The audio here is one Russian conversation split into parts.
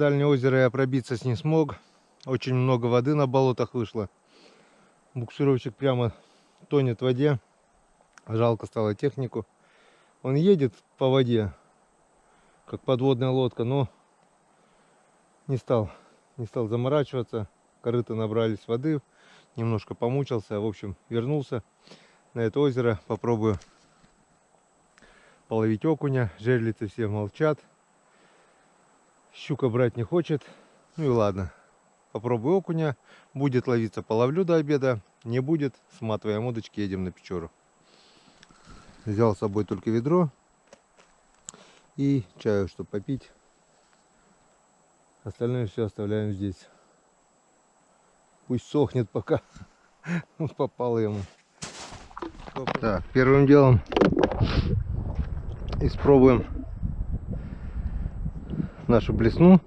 дальнее озеро я пробиться не смог. Очень много воды на болотах вышло. Буксировщик прямо тонет в воде. Жалко стало технику. Он едет по воде, как подводная лодка, но не стал заморачиваться. Корыто набрались воды, немножко помучился. В общем, вернулся на это озеро. Попробую половить окуня. Жерлицы все молчат. Щука брать не хочет. Ну и ладно. Попробую окуня. Будет ловиться, половлю до обеда. Не будет, сматываем удочки, едем на Печору. Взял с собой только ведро и чаю, чтобы попить. Остальное все оставляем здесь. Пусть сохнет, пока попало ему. Так, первым делом испробуем нашу блесну.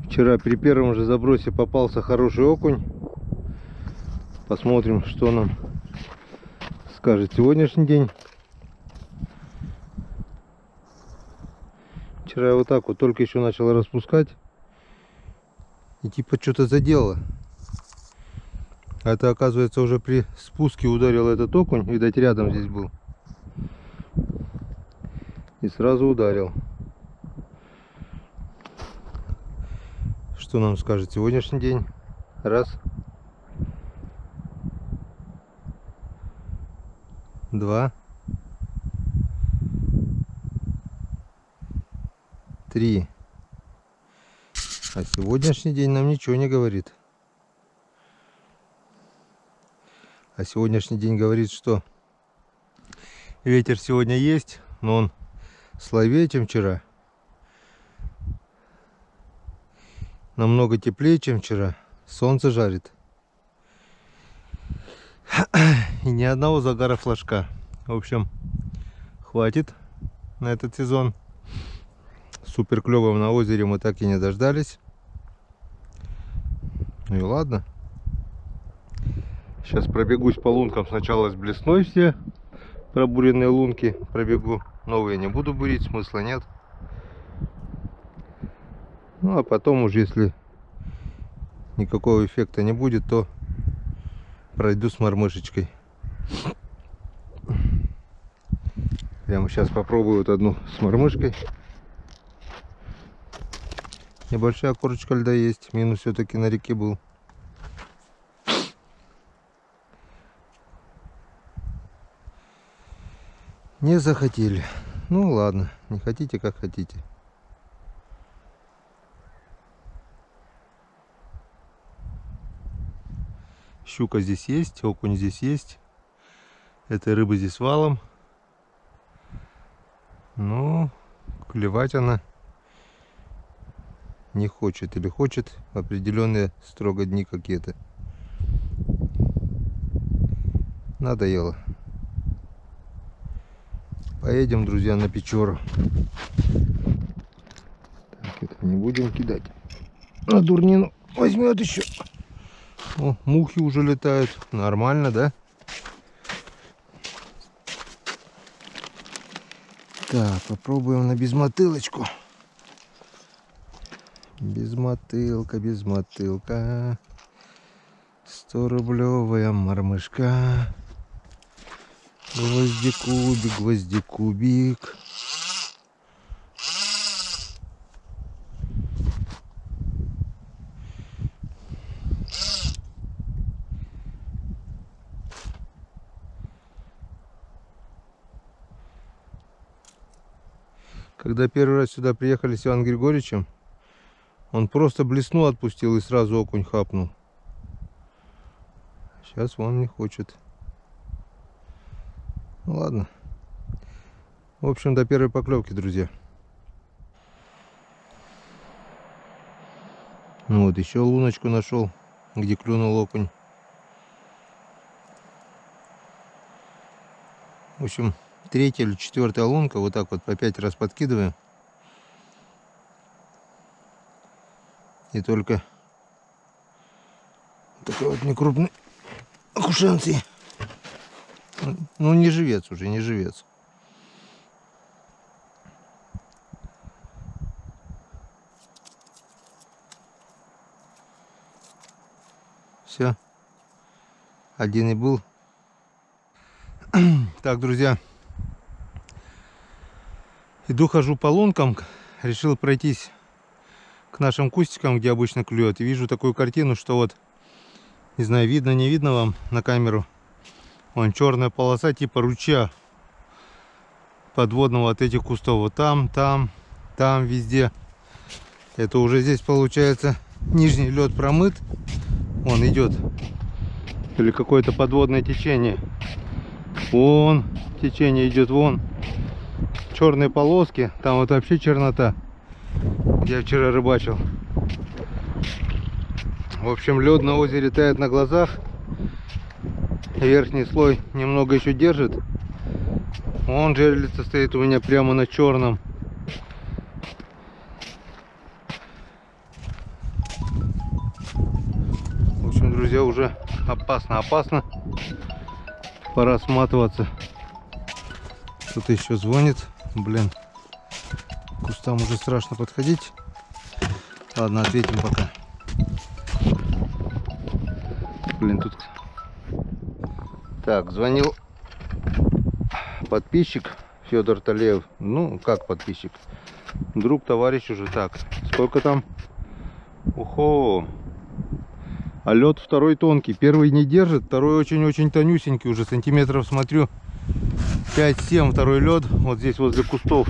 Вчера при первом же забросе попался хороший окунь. Посмотрим, что нам скажет сегодняшний день. Вчера я вот так вот только еще начал распускать. И типа что-то задело. А это, оказывается, уже при спуске ударил этот окунь. Видать, рядом здесь был. И сразу ударил. Что нам скажет сегодняшний день? Раз. Два. Три. А сегодняшний день нам ничего не говорит. А сегодняшний день говорит, что ветер сегодня есть, но он слабее, чем вчера. Намного теплее, чем вчера. Солнце жарит. И ни одного загара флажка. В общем, хватит на этот сезон. Супер клёвым на озере мы так и не дождались. Ну и ладно. Сейчас пробегусь по лункам. Сначала с блесной все пробуренные лунки пробегу. Новые не буду бурить, смысла нет. Ну а потом уже, если никакого эффекта не будет, то пройду с мормышечкой. Прямо сейчас попробую вот одну с мормышкой. Небольшая корочка льда есть. Минус все-таки на реке был. Не захотели. Ну ладно, не хотите, как хотите. Щука здесь есть, окунь здесь есть. Этой рыбы здесь валом. Но клевать она не хочет. Или хочет определенные строго дни какие-то. Надоело. Поедем, друзья, на Печору. Так, это не будем кидать. На дурнину возьмет еще. О, мухи уже летают. Нормально, да? Так, попробуем на безмотылочку. Безмотылка, безмотылка. 100-рублевая мормышка. Гвоздикубик, гвоздикубик. Когда первый раз сюда приехали с Иваном Григорьевичем, он просто блесну отпустил и сразу окунь хапнул. Сейчас он не хочет. Ну ладно. В общем, до первой поклевки, друзья. Ну вот, еще луночку нашел, где клюнул окунь. В общем, 3-я или 4-я лунка. Вот так вот по 5 раз подкидываем. И только такой вот некрупный окушенций. Ну, не живец уже, не живец. Все. Один и был. Так, друзья. Иду, хожу по лункам. Решил пройтись к нашим кустикам, где обычно клюет. И вижу такую картину, что вот, не знаю, видно, не видно вам на камеру. Вон черная полоса типа ручья подводного от этих кустов. Вот там, везде. Это уже здесь получается нижний лед промыт. Он идет. Или какое-то подводное течение. Вон течение идет, вон. Черные полоски. Там вот вообще чернота. Где я вчера рыбачил. В общем, лед на озере тает на глазах. Верхний слой немного еще держит. Вон жерлица стоит у меня прямо на черном. В общем, друзья, уже опасно. Пора сматываться. Кто-то еще звонит. Блин, к кустам уже страшно подходить. Ладно, ответим пока. Блин, тут... Так, звонил подписчик Федор Талеев. Ну, как подписчик? Друг, товарищ уже. Так, сколько там? Ухо! А лед второй тонкий. Первый не держит, второй очень-очень тонюсенький. Уже сантиметров, смотрю, 5-7 второй лед. Вот здесь возле кустов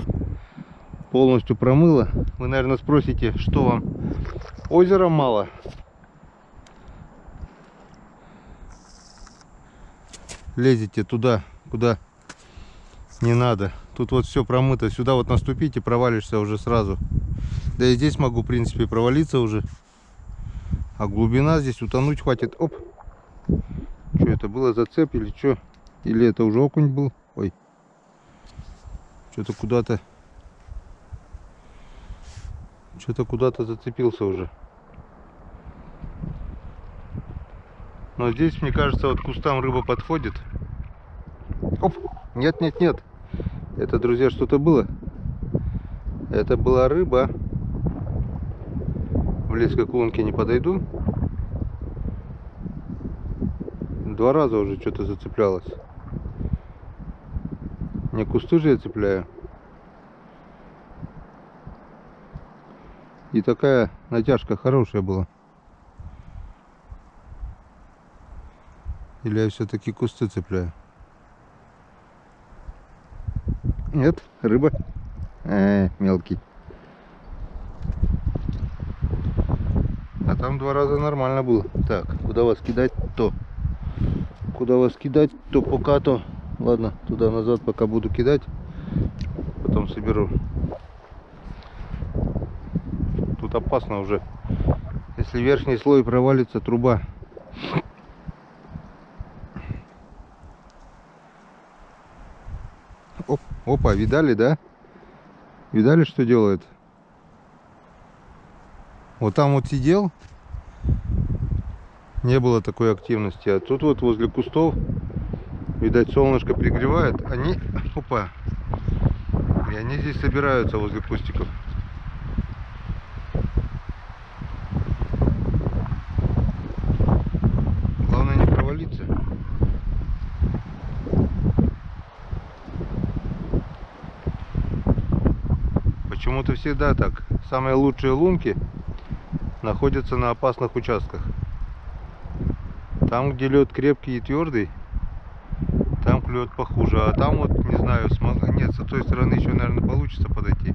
полностью промыло. Вы, наверное, спросите, что вам, озера мало? Лезете туда, куда не надо. Тут вот все промыто. Сюда вот наступите, провалишься уже сразу. Да и здесь могу, в принципе, провалиться уже. А глубина здесь утонуть хватит. Оп! Что это было, зацеп или что? Или это уже окунь был? Ой. Что-то куда-то зацепился уже. Но здесь, мне кажется, вот к кустам рыба подходит. Оп! Нет. Это, друзья, что-то было. Это была рыба. Близко к лунке не подойду. 2 раза уже что-то зацеплялось. Не кусты же я цепляю. И такая натяжка хорошая была. Или я все-таки кусты цепляю? Нет, рыба. Мелкий. А там 2 раза нормально было. Так, куда вас кидать-то? Пока-то. Ладно, туда-назад пока буду кидать. Потом соберу. Тут опасно уже. Если верхний слой провалится, труба. Опа, видали, да? Видали, что делает? Вот там вот сидел. Не было такой активности. А тут вот возле кустов, видать, солнышко пригревает. Они, опа, и они здесь собираются возле кустиков. Главное не провалиться. Почему-то всегда так. Самые лучшие лунки находятся на опасных участках. Там, где лед крепкий и твердый, там клюет похуже. А там вот, не знаю, нет, с той стороны еще, наверное, получится подойти.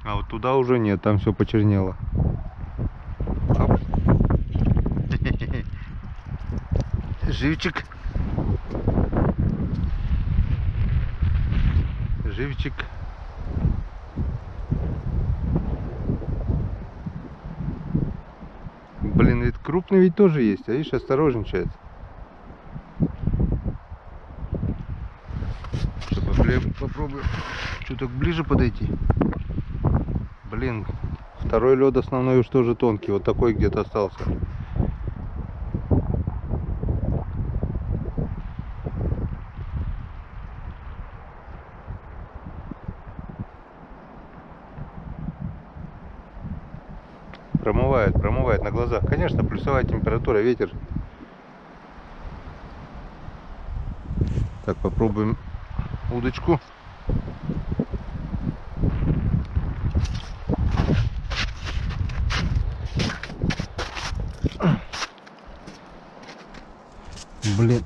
А вот туда уже нет, там все почернело. Оп. Живчик. Блин, ведь крупный ведь тоже есть, а видишь, осторожничает. Попробую что-то ближе подойти. Блин, второй лед основной уж тоже тонкий, вот такой где-то остался. Промывает на глазах. Конечно, плюсовая температура, ветер Так, попробуем удочку. Блин,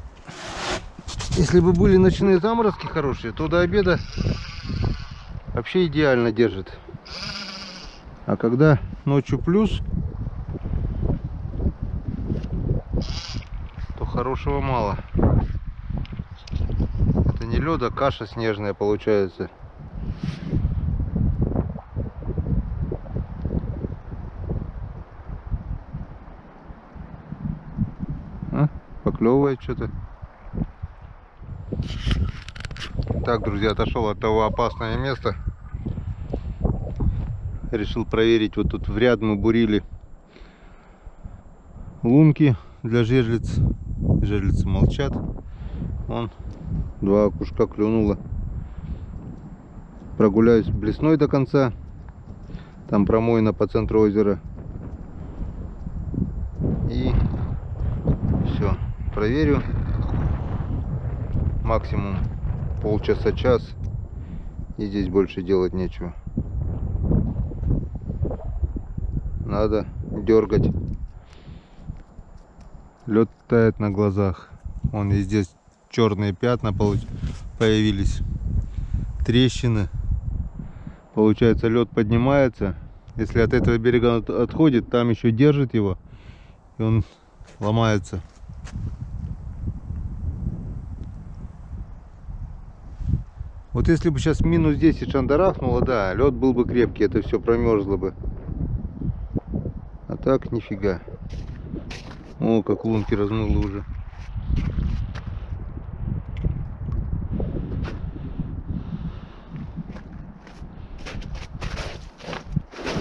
если бы были ночные заморозки хорошие, то до обеда вообще идеально держит. А когда ночью плюс, то хорошего мало. Это не лед, а каша снежная получается. Поклевывает что-то. Так, друзья, отошел от того опасного места. Решил проверить. Вот тут в ряд мы бурили лунки для жерлиц. Жерлицы молчат. Вон 2 окушка клюнуло. Прогуляюсь блесной до конца. Там промоина по центру озера. И все. Проверю. Максимум полчаса-час. И здесь больше делать нечего. Надо дергать. Лед тает на глазах. Вон и здесь черные пятна появились. Трещины. Получается, лед поднимается. Если от этого берега отходит, там еще держит его. И он ломается. Вот если бы сейчас минус 10 шандарахнуло, да, лед был бы крепкий, это все промерзло бы. А так нифига. О, как лунки размыло уже.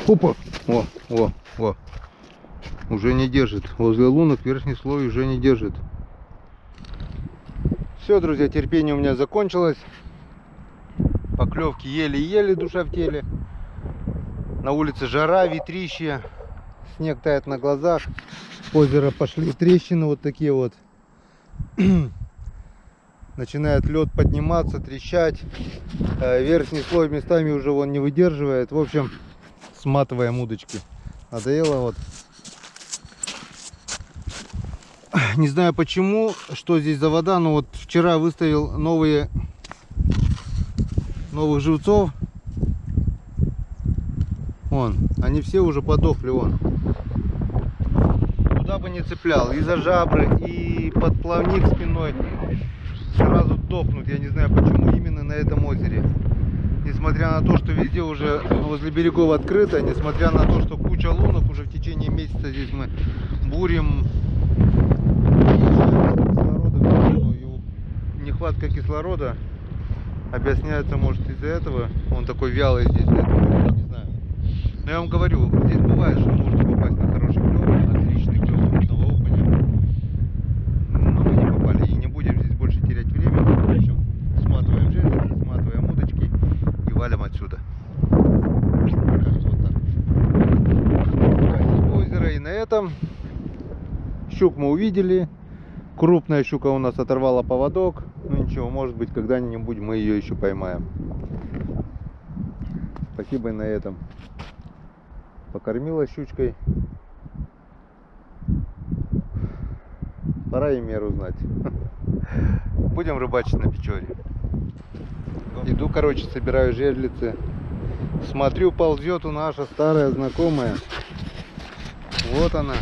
Опа! О. Уже не держит. Возле лунок верхний слой уже не держит. Все, друзья, терпение у меня закончилось. Поклевки еле-еле, душа в теле. На улице жара, ветрище. Снег тает на глазах. С озера пошли трещины вот такие вот. Начинает лед подниматься, трещать. Верхний слой местами уже он не выдерживает. В общем, сматываем удочки. Надоело вот. Не знаю почему, что здесь за вода, но вот вчера выставил новых живцов. Вон, они все уже подохли, вон. Куда бы не цеплял, и за жабры, и под плавник спиной, сразу дохнут. Я не знаю почему именно на этом озере. Несмотря на то, что везде уже возле берегов открыто, несмотря на то, что куча лунок уже в течение месяца здесь мы бурим. Нехватка кислорода объясняется, может, из-за этого. Он такой вялый здесь, я не знаю. Но я вам говорю, здесь бывает, что можете попасть на хороший клев, отличный клев крупного окуня. Но мы не попали и не будем здесь больше терять время. В общем, сматываем жерлицы, сматываем удочки и валим отсюда. Вот так. Красивое озеро. И на этом щук мы увидели. Крупная щука у нас оторвала поводок. Ну ничего, может быть, когда-нибудь мы ее еще поймаем. Спасибо и на этом. Покормила щучкой. Пора и меру знать. Будем рыбачить на Печоре. Иду, короче, собираю жерлицы. Смотрю, ползет у наша старая знакомая. Вот она.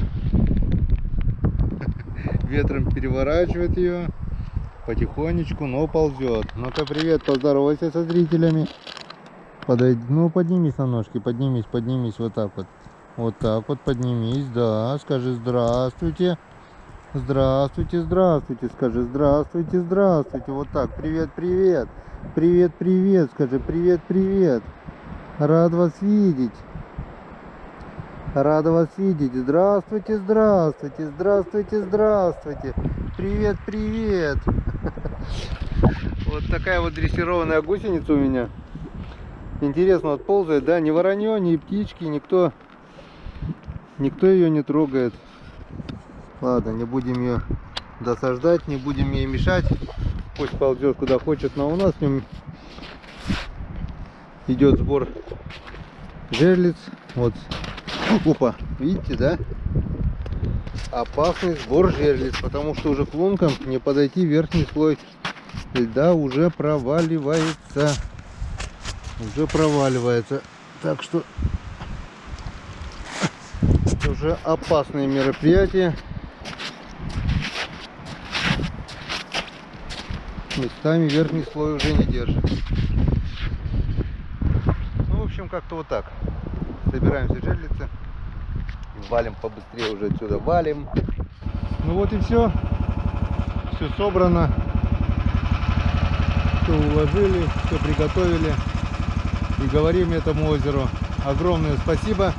Ветром переворачивает ее потихонечку, но ползет. Ну-ка, привет, поздоровайся со зрителями. Подойди, ну поднимись на ножки, поднимись, вот так вот. Вот так вот поднимись, да, скажи здравствуйте. Здравствуйте, здравствуйте, скажи здравствуйте, здравствуйте. Вот так, привет, привет. Привет, привет, скажи привет, привет. Рад вас видеть. Рада вас видеть. Здравствуйте, здравствуйте, здравствуйте, здравствуйте. Привет, привет. Вот такая вот дрессированная гусеница у меня. Интересно, вот ползает, да, ни воронье, ни птички, никто ее не трогает. Ладно, не будем ее досаждать, не будем ей мешать. пусть ползет куда хочет, но у нас с ним идет сбор жерлиц. Вот, опа, видите, да? Опасный сбор жерлиц, потому что уже к лункам не подойти, верхний слой льда уже проваливается. Так что это уже опасные мероприятия. Местами верхний слой уже не держит. Ну, в общем, как-то вот так. Собираемся жерлицы. Валим побыстрее уже отсюда, валим. Ну вот и все. Все собрано. Все уложили, все приготовили. И говорим этому озеру огромное спасибо.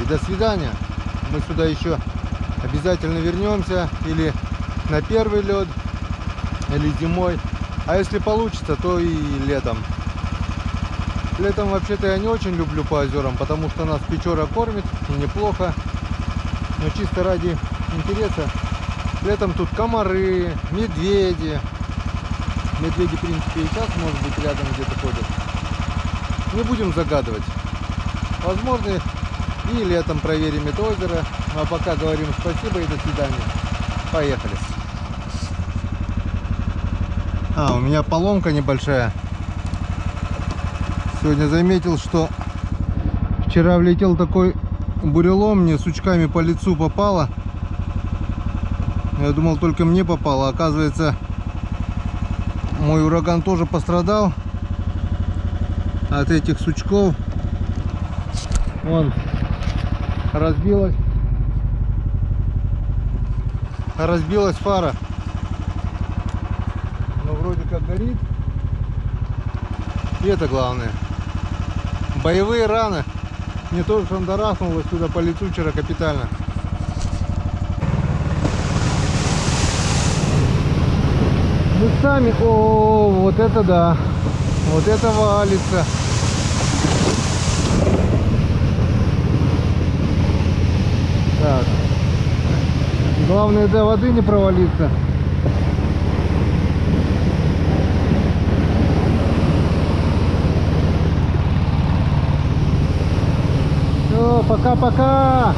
И до свидания. Мы сюда еще обязательно вернемся. Или на первый лед, или зимой. А если получится, то и летом. Летом вообще-то я не очень люблю по озерам, потому что нас Печора кормит, и неплохо. Но чисто ради интереса. Летом тут комары, медведи. Медведи, в принципе, и сейчас, может быть, рядом где-то ходят. Не будем загадывать. Возможно, и летом проверим это озеро. Ну, а пока говорим спасибо и до свидания. Поехали. У меня поломка небольшая. Сегодня заметил, что вчера влетел такой бурелом, мне сучками по лицу попало. Я думал, только мне попало. Оказывается, мой ураган тоже пострадал от этих сучков. Вон, разбилась фара. Но вроде как горит. И это главное. Боевые раны. Мне тоже шандарахнуло сюда по лицу вчера капитально. Местами, о, вот это да. Вот это валится. Так. Главное до воды не провалиться. Все, пока-пока.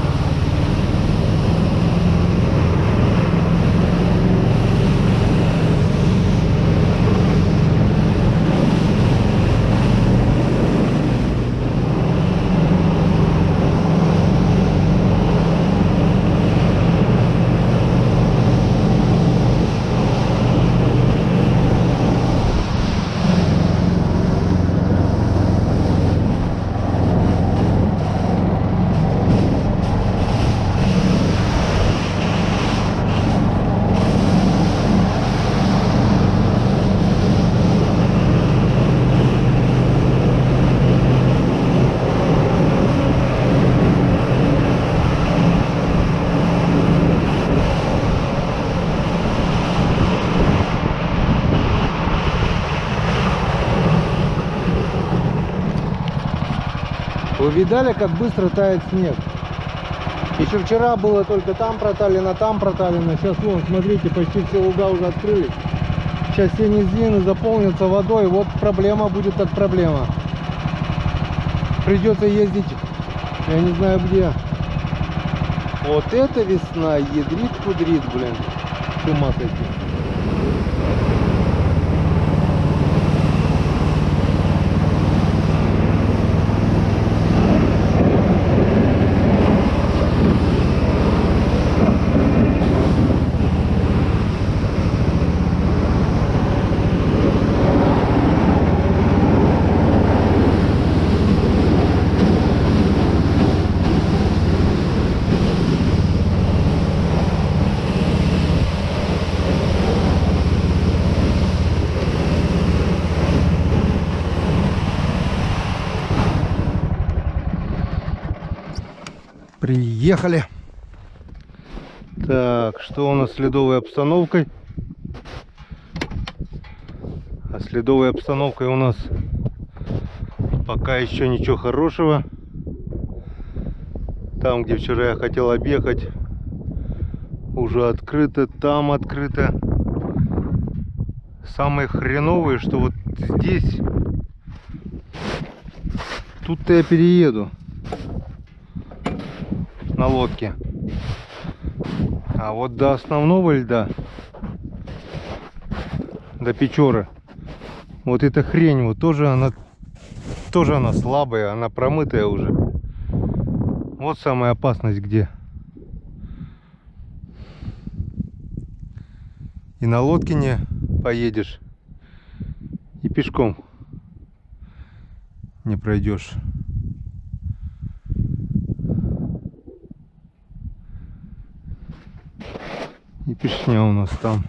Вы видали, как быстро тает снег? Еще вчера было только там проталено, Сейчас, вон, смотрите, почти все луга уже открылись. Сейчас все низины заполнятся водой. Вот проблема будет, так проблема. Придется ездить, я не знаю где. Вот это весна, ядрит-кудрит, блин. С ума сойти. Приехали. Так, что у нас с ледовой обстановкой? А с ледовой обстановкой у нас пока еще ничего хорошего. Там, где вчера я хотел объехать, уже открыто, там открыто. Самое хреновое, что вот здесь, тут-то я перееду на лодке. А вот до основного льда, до Печоры, вот эта хрень, вот тоже она слабая, она промытая уже. Вот самая опасность где. И на лодке не поедешь, и пешком не пройдешь. И пешня у нас там.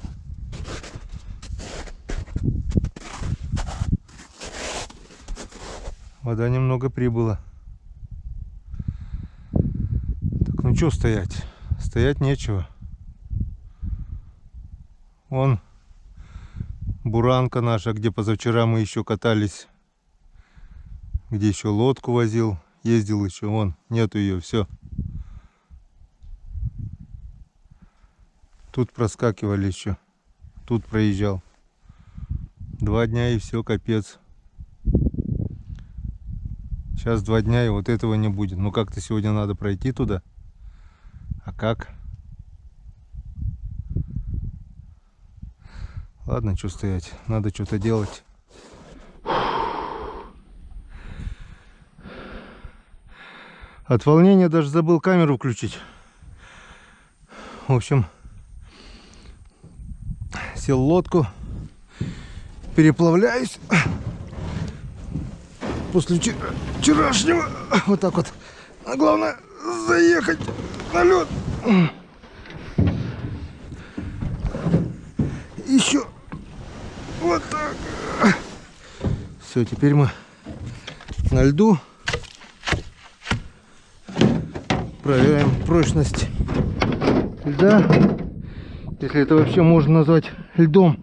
Вода немного прибыла. Так, ну что стоять? Стоять нечего. Вон буранка наша, где позавчера мы еще катались, где еще лодку возил, ездил еще, вон, нету ее, все. Тут проскакивали еще, тут проезжал. 2 дня и все, капец. Сейчас 2 дня и вот этого не будет. Ну как-то сегодня надо пройти туда. А как? Ладно, что стоять, надо что-то делать. От волнения даже забыл камеру включить. В общем, сел в лодку, переплавляюсь. После вчерашнего вот так вот. А главное заехать на лед. Еще вот так. Все, теперь мы на льду. Проверяем прочность льда, если это вообще можно назвать льдом.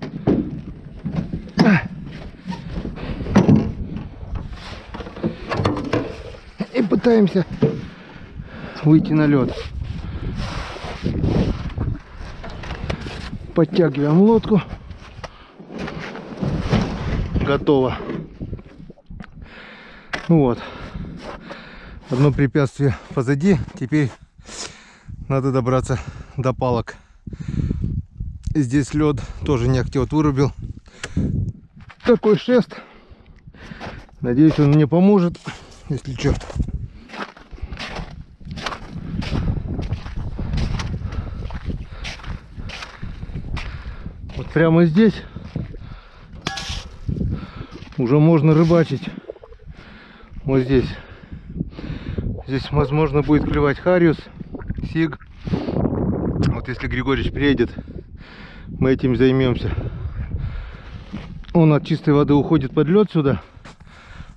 И пытаемся выйти на лед. Подтягиваем лодку. Готово. Ну вот. Одно препятствие позади. Теперь надо добраться до палок. Здесь лед тоже не актет вырубил. Такой шест. Надеюсь, он мне поможет, если что. Вот прямо здесь уже можно рыбачить. Вот здесь. Здесь, возможно, будет клевать хариус, сиг. Вот если Григорьевич приедет, мы этим займемся. Он от чистой воды уходит под лед сюда,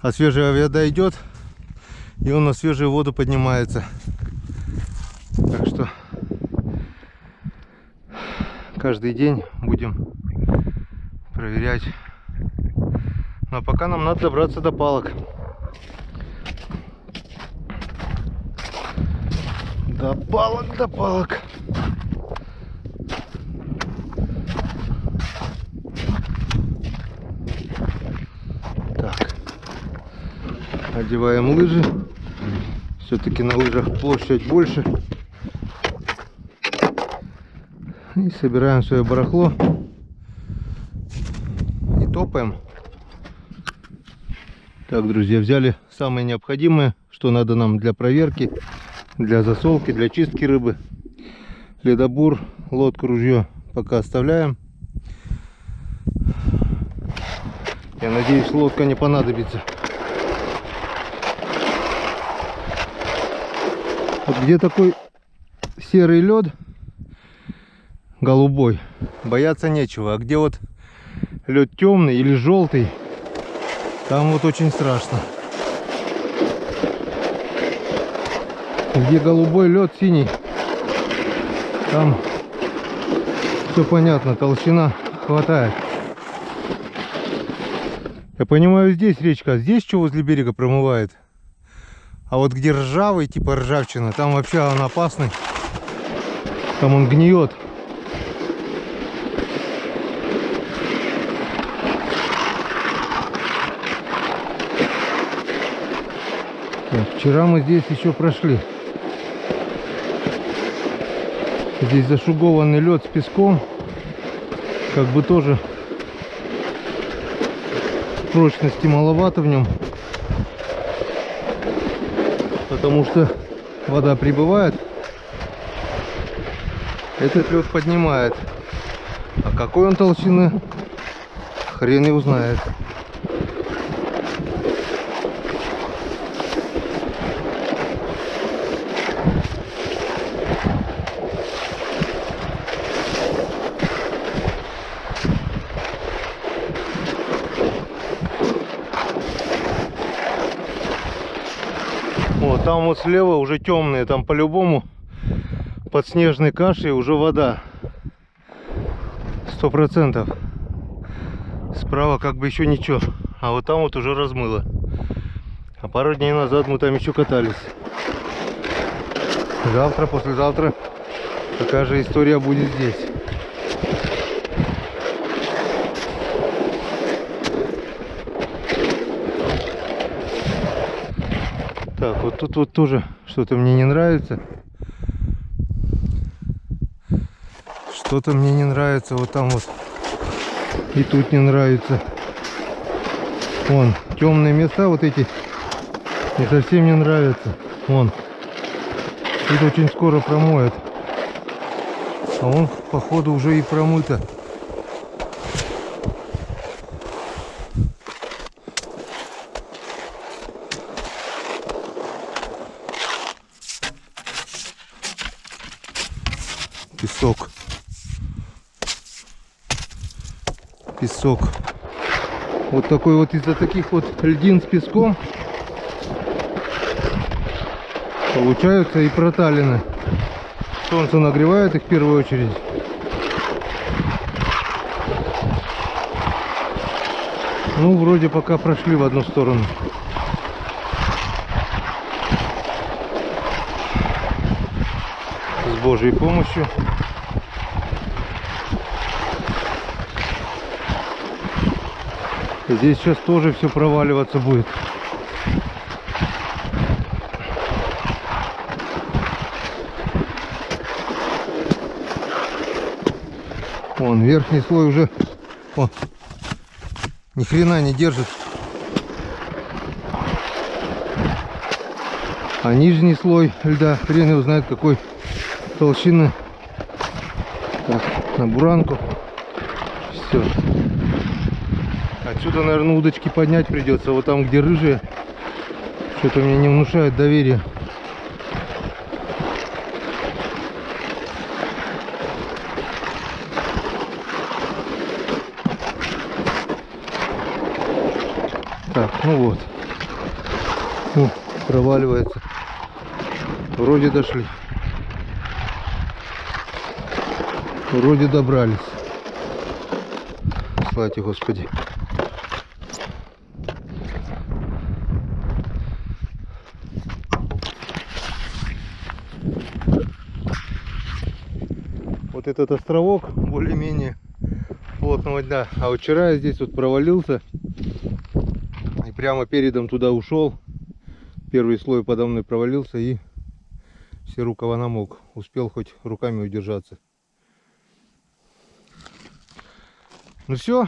а свежая вода идет, и он на свежую воду поднимается. Так что каждый день будем проверять. Ну а пока нам надо добраться до палок. До палок, до палок. Так. Одеваем лыжи. Все-таки на лыжах площадь больше. И собираем свое барахло. И топаем. Так, друзья, взяли самое необходимое, что надо нам для проверки. Для засолки, для чистки рыбы. Ледобур, лодку, ружье пока оставляем. Я надеюсь, лодка не понадобится. Вот где такой серый лед, голубой, бояться нечего. А где вот лед темный или желтый, там вот очень страшно. Где голубой лед, синий, там все понятно, толщина хватает. Я понимаю, здесь речка, а здесь что возле берега промывает. А вот где ржавый, типа ржавчина, там вообще он опасный. Там он гниет. Так, вчера мы здесь еще прошли. Здесь зашугованный лед с песком. Как бы тоже прочности маловато в нем. Потому что вода прибывает. Этот лед поднимает. А какой он толщины, хрен его знает. Вот там вот слева уже темные, там по-любому под снежной кашей уже вода. 100%. Справа как бы еще ничего. А вот там вот уже размыло. А пару дней назад мы там еще катались. Завтра, послезавтра такая же история будет здесь. Так, вот тут вот тоже что-то мне не нравится. Что-то мне не нравится. Вот там вот. И тут не нравится. Вон, темные места вот эти мне совсем не нравятся. Вон. Тут очень скоро промоет. А вон, походу, уже и промыто. Песок. Песок. Вот такой вот из-за таких вот льдин с песком получаются и проталины. Солнце нагревает их в первую очередь. Ну, вроде пока прошли в одну сторону. С Божьей помощью. Здесь сейчас тоже все проваливаться будет. Вон, верхний слой уже ни хрена не держит. А нижний слой льда, хрен его знает какой толщины. Так, на буранку. Все. Отсюда, наверное, удочки поднять придется. Вот там, где рыжие. Что-то мне не внушает доверия. Так, ну вот. Ну, проваливается. Вроде дошли. Вроде добрались. Слава тебе, Господи. Вот этот островок более-менее плотного льда. А вот вчера я здесь вот провалился и прямо передом туда ушел. Первый слой подо мной провалился и все рукава намок. Успел хоть руками удержаться. Ну все,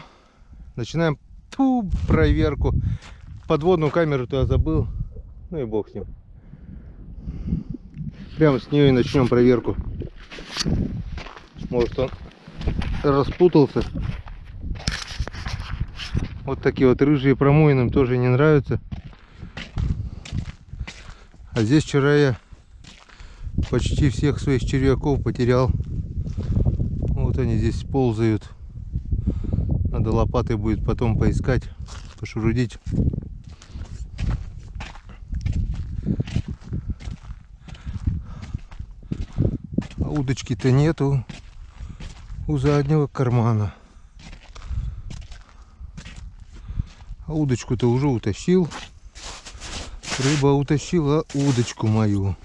начинаем проверку. Подводную камеру-то я забыл. Ну и бог с ним. Прямо с нее и начнем проверку. Может, он распутался. Вот такие вот рыжие промоинам тоже не нравятся. А здесь вчера я почти всех своих червяков потерял. Вот они здесь ползают. Надо лопатой будет потом поискать, пошурудить. А удочки-то нету у заднего кармана. А удочку-то уже утащил. Рыба утащила удочку мою.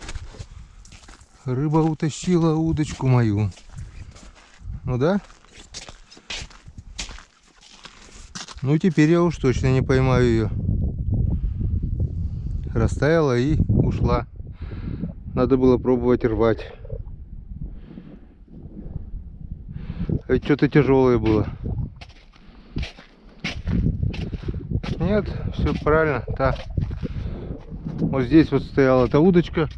Рыба утащила удочку мою. Ну да? Ну теперь я уж точно не поймаю ее. растаяла и ушла. Надо было пробовать рвать. А ведь что-то тяжелое было. Нет, все правильно. Так. Вот здесь вот стояла эта удочка,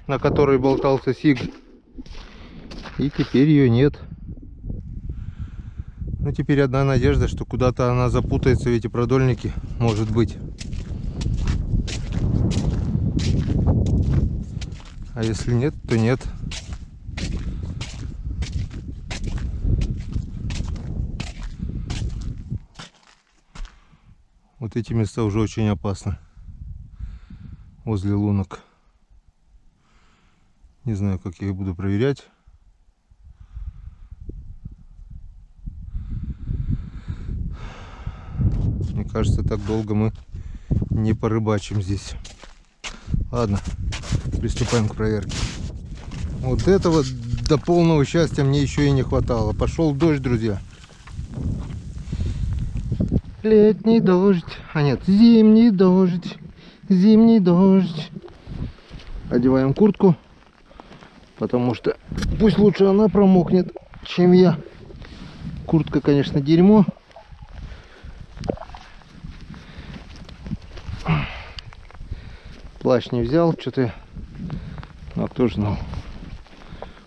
на которой болтался сиг. И теперь ее нет. Ну, теперь одна надежда, что куда-то она запутается в эти продольники, может быть. А если нет, то нет. Вот эти места уже очень опасны. Возле лунок. Не знаю, как я их буду проверять. Мне кажется, так долго мы не порыбачим здесь. Ладно, приступаем к проверке. Вот этого до полного счастья мне еще и не хватало. Пошел дождь, друзья. Летний дождь. А нет, зимний дождь. Зимний дождь. Одеваем куртку, потому что пусть лучше она промокнет, чем я. Куртка, конечно, дерьмо. Плащ не взял, что-то. А кто же знал?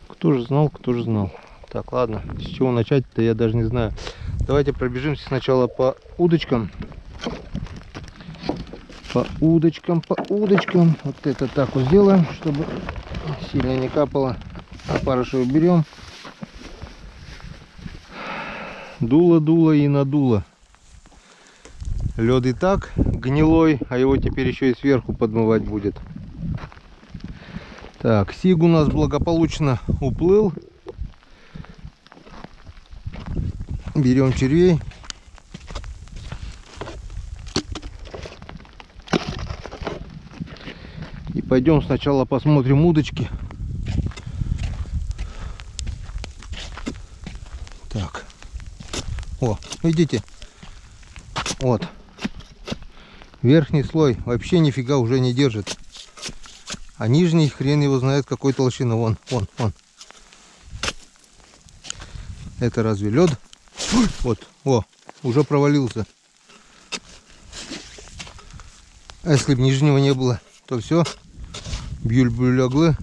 Кто же знал, кто же знал. Так, ладно, с чего начать-то я даже не знаю. Давайте пробежимся сначала по удочкам. По удочкам, по удочкам. Вот это так вот сделаем, чтобы сильно не капало. Опарыши уберем. Дуло и надуло. Лед и так гнилой, а его теперь еще и сверху подмывать будет. Так, сиг у нас благополучно уплыл. Берем червей. И пойдем сначала посмотрим удочки. Так. О, видите? Вот. Верхний слой вообще нифига уже не держит. А нижний хрен его знает какой толщины. Вон. Это разве лед? Вот. О, уже провалился. А если бы нижнего не было, то все. Бюль-бюль-оглы.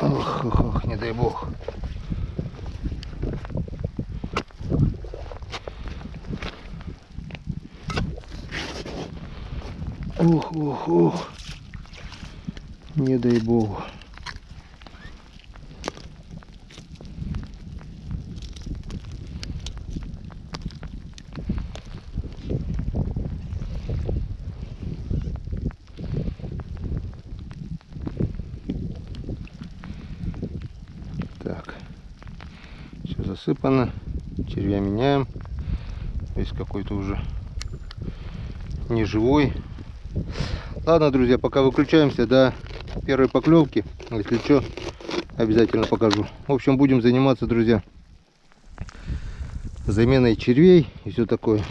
Ох, не дай бог. Ох. Не дай бог. Так. Все засыпано. Червя меняем. Весь какой-то уже неживой. Ладно, друзья, пока выключаемся до первой поклевки. Если что, обязательно покажу. В общем, будем заниматься, друзья, заменой червей и все такое.